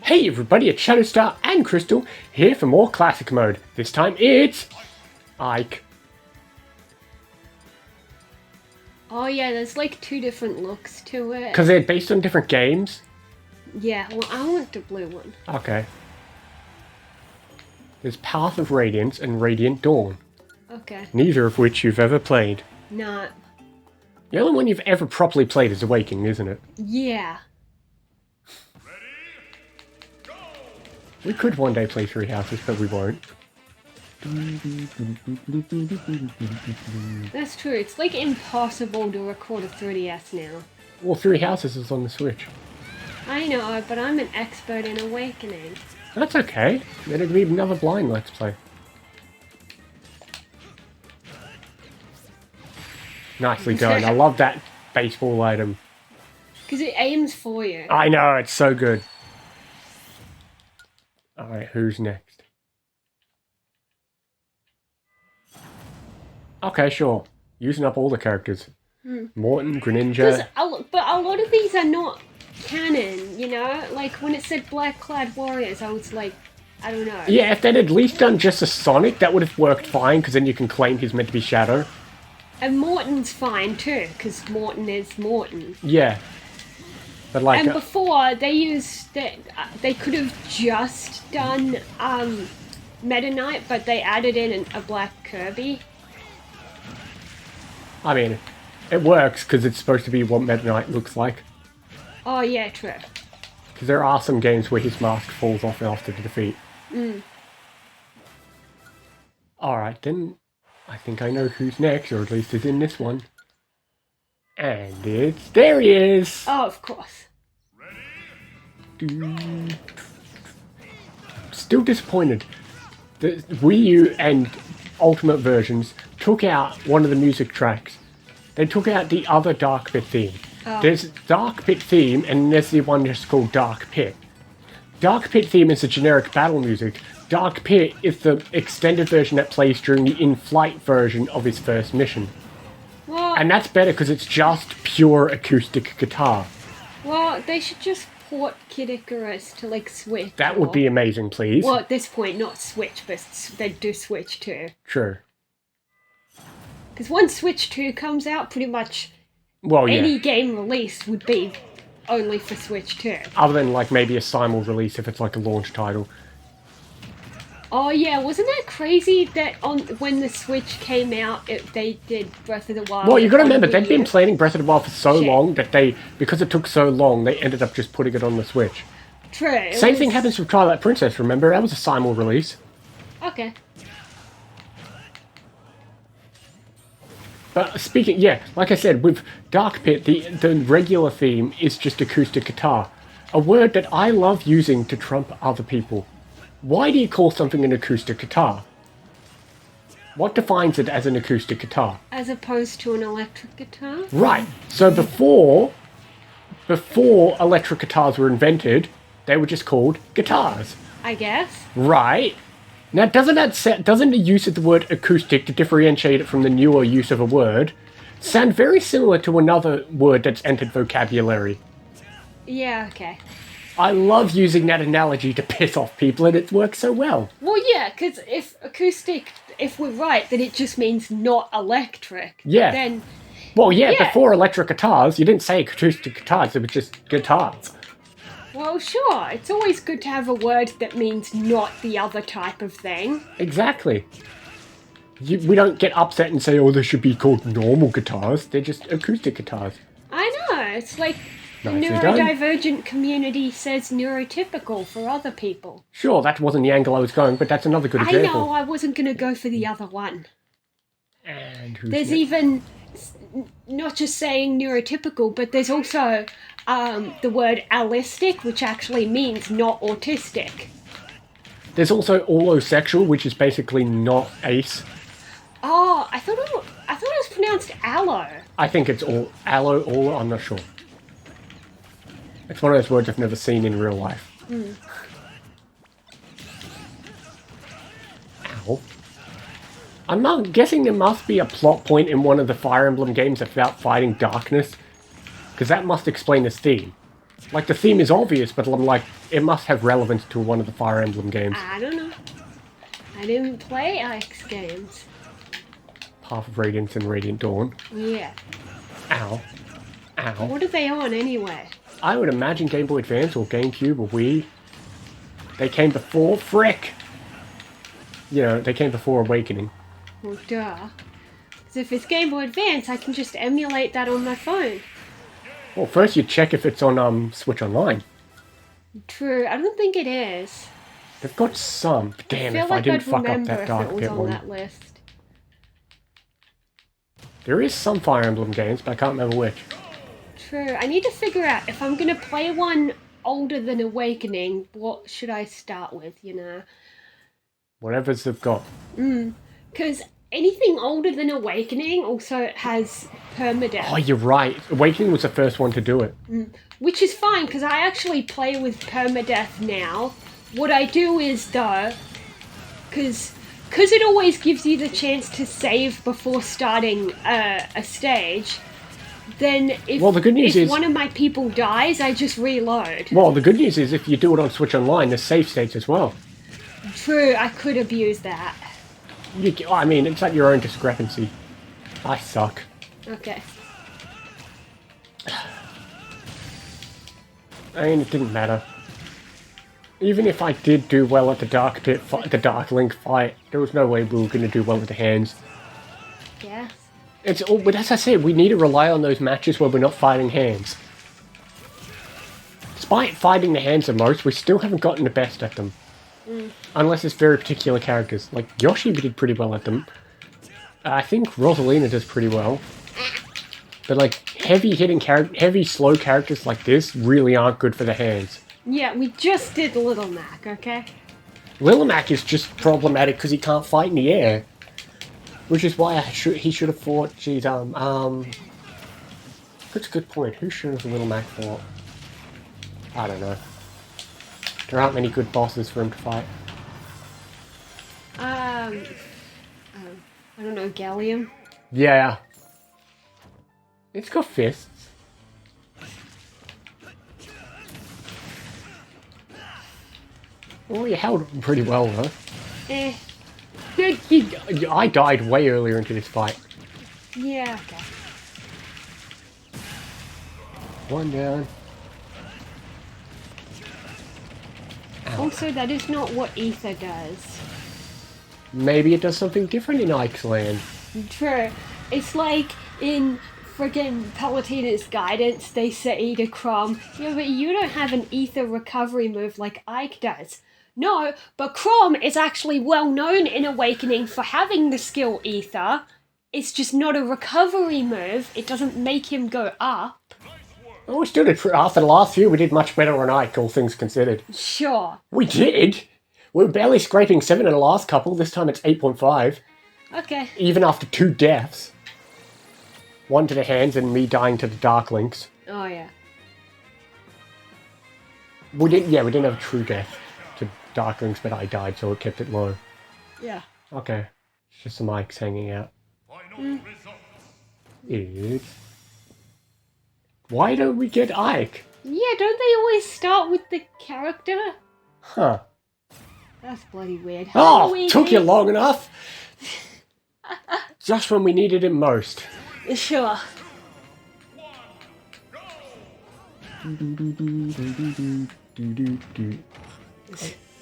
Hey everybody, it's Shadowstar and Crystal here for more Classic Mode. This time it's Ike. Oh yeah, there's like two different looks to it. Because they're based on different games? Yeah, well I want the blue one. Okay. There's Path of Radiance and Radiant Dawn. Okay. Neither of which you've ever played. Nah. The only one you've ever properly played is Awakening, isn't it? Yeah. We could one day play Three Houses, but we won't. That's true. It's like impossible to record a 3DS now. Well, Three Houses is on the Switch. I know, but I'm an expert in Awakening. That's okay. Then it'll be another blind Let's Play. Nicely done. I love that baseball item. Because it aims for you. I know, it's so good. Alright, who's next? Okay, sure. Using up all the characters. Morton, Greninja. But a lot of these are not canon, you know? Like, when it said Black Clad Warriors, I was like, I don't know. Yeah, if they'd at least done just a Sonic, that would have worked fine, because then you can claim he's meant to be Shadow. And Morton's fine too, because Morton is Morton. Yeah. But like... And before, they could have just done Meta Knight, but they added in a black Kirby. I mean, it works, because it's supposed to be what Meta Knight looks like. Oh yeah, true. Because there are some games where his mask falls off after the defeat. Alright, then I think I know who's next, or at least is in this one. And it's... there he is! Oh, of course. Still disappointed. The Wii U and Ultimate versions took out one of the music tracks. They took out the other Dark Pit theme. Oh. There's Dark Pit theme, and there's the one just called Dark Pit. Dark Pit theme is the generic battle music. Dark Pit is the extended version that plays during the in-flight version of his first mission. Well, And that's better because it's just pure acoustic guitar. well, they should just port Kid Icarus to like Switch. That would be amazing, please. Well, at this point, not Switch, but they do Switch too. True. Because once Switch 2 comes out, pretty much Well, yeah. any game release would be only for Switch 2. Other than like maybe a simul release if it's like a launch title. Oh yeah, wasn't that crazy that when the Switch came out, they did Breath of the Wild? Well, you got to on remember Wii they've been U? planning Breath of the Wild for so Shit. long that because it took so long, they ended up just putting it on the Switch. True. it Same was- thing happens with Twilight Princess. Remember, that was a simul release. Okay. But speaking, yeah, like I said, with Dark Pit, the regular theme is just acoustic guitar, a word that I love using to trump other people. Why do you call something an acoustic guitar? What defines it as an acoustic guitar? As opposed to an electric guitar. Right. So before electric guitars were invented, they were just called guitars. I guess. Right. Now, doesn't the use of the word acoustic to differentiate it from the newer use of a word sound very similar to another word that's entered vocabulary? Yeah. Okay. I love using that analogy to piss off people, and it works so well. Well, yeah, because if we're right, then it just means not electric. Yeah. Then. Well, yeah, Yeah. before electric guitars, you didn't say acoustic guitars, it was just guitars. Well, sure. It's always good to have a word that means not the other type of thing. Exactly. We don't get upset and say, oh, they should be called normal guitars. They're just acoustic guitars. I know. It's like the Nicely done. neurodivergent community says neurotypical for other people. Sure, that wasn't the angle I was going, but that's another good I example. know. I wasn't going to go for the other one. And who's There's next? even not just saying neurotypical, but there's also the word allistic, which actually means not autistic. There's also allosexual, which is basically not ace. Oh, I thought it was pronounced allo. I think it's all allo, I'm not sure. It's one of those words I've never seen in real life. Ow. I'm not guessing there must be a plot point in one of the Fire Emblem games about fighting darkness, because that must explain this theme. Like, the theme is obvious, but I'm like, it must have relevance to one of the Fire Emblem games. I don't know. I didn't play Ike's games. Path of Radiance and Radiant Dawn. Yeah. Ow. Ow. What are they on anyway? I would imagine Game Boy Advance or GameCube or Wii. They came before Frick! You know, they came before Awakening. Well, duh. Because if it's Game Boy Advance, I can just emulate that on my phone. Well, first you check if it's on Switch Online. True. I don't think it is. They've got some. But damn, I feel if like I didn't I'd fuck up remember that if Dark it was Pit on one. that list. There is some Fire Emblem games, but I can't remember which. True. I need to figure out if I'm going to play one older than Awakening, what should I start with, you know? Whatever's they've got. Because anything older than Awakening also has permadeath. Oh, you're right. Awakening was the first one to do it. Which is fine, because I actually play with permadeath now. What I do is, though, because it always gives you the chance to save before starting a stage, then if, Well, the good news is- one of my people dies, I just reload. Well, the good news is if you do it on Switch Online, there's save states as well. True, I could abuse that. I mean, it's at your own discrepancy. I suck. Okay. I mean, it didn't matter. Even if I did do well at the Dark Pit, the Dark Link fight, there was no way we were going to do well with the hands. Yes. It's all, but as I said, we need to rely on those matches where we're not fighting hands. Despite fighting the hands the most, we still haven't gotten the best at them. Unless it's very particular characters. Like, Yoshi did pretty well at them. I think Rosalina does pretty well. But like, heavy slow characters like this really aren't good for the hands. Yeah, we just did Little Mac, okay? Lillamak is just problematic because he can't fight in the air. Which is why he should have fought, geez, that's a good point. Who should have Lillamak fought? I don't know. There aren't many good bosses for him to fight. I don't know, Gallium? Yeah. It's got fists. Well, you held him pretty well, though. Eh. I died way earlier into this fight. Yeah, okay. One down. Ow. Also, that is not what Ether does. Maybe it does something different in Ike's Land. True. It's like in friggin' Palutena's guidance, they say to Chrom, yeah, but you don't have an Ether recovery move like Ike does. No, but Chrom is actually well known in Awakening for having the skill Ether. It's just not a recovery move. It doesn't make him go up. Oh, we still did, after the last few, we did much better on Ike, all things considered. Sure. We did! We were barely scraping 7 in the last couple, this time it's 8.5. Okay. Even after 2 deaths. 1 to the hands and me dying to the Dark Links. Oh, yeah. We didn't have a true death to Dark Links, but I died, so it kept it low. Yeah. Okay. It's just some Ikes hanging out. Is... Why don't we get Ike? Yeah, don't they always start with the character? Huh. That's bloody weird. Oh, Luigi. took you long enough! Just when we needed him most. Sure. I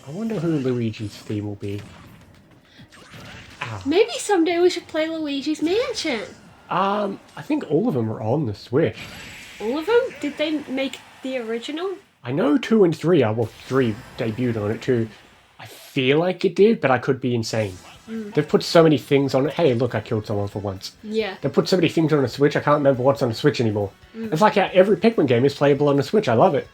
wonder who Luigi's theme will be. Maybe someday we should play Luigi's Mansion. I think all of them are on the Switch. All of them? Did they make the original? I know 2 and 3 are, well, 3 debuted on it too. I feel like it did, but I could be insane. They've put so many things on it. Hey, look, I killed someone for once. Yeah. They put so many things on the Switch, I can't remember what's on the Switch anymore. It's like how every Pikmin game is playable on the Switch. I love it.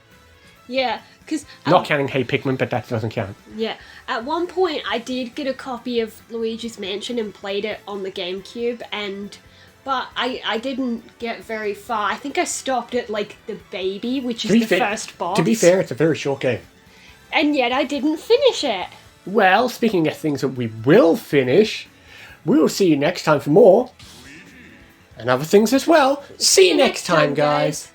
Yeah, because... Not counting Hey Pikmin, but that doesn't count. Yeah. At one point, I did get a copy of Luigi's Mansion and played it on the GameCube, but I didn't get very far. I think I stopped at, like, the baby, which is the first boss. To be fair, it's a very short game. And yet I didn't finish it. Well, speaking of things that we will finish, we will see you next time for more. And other things as well. See you next time, guys.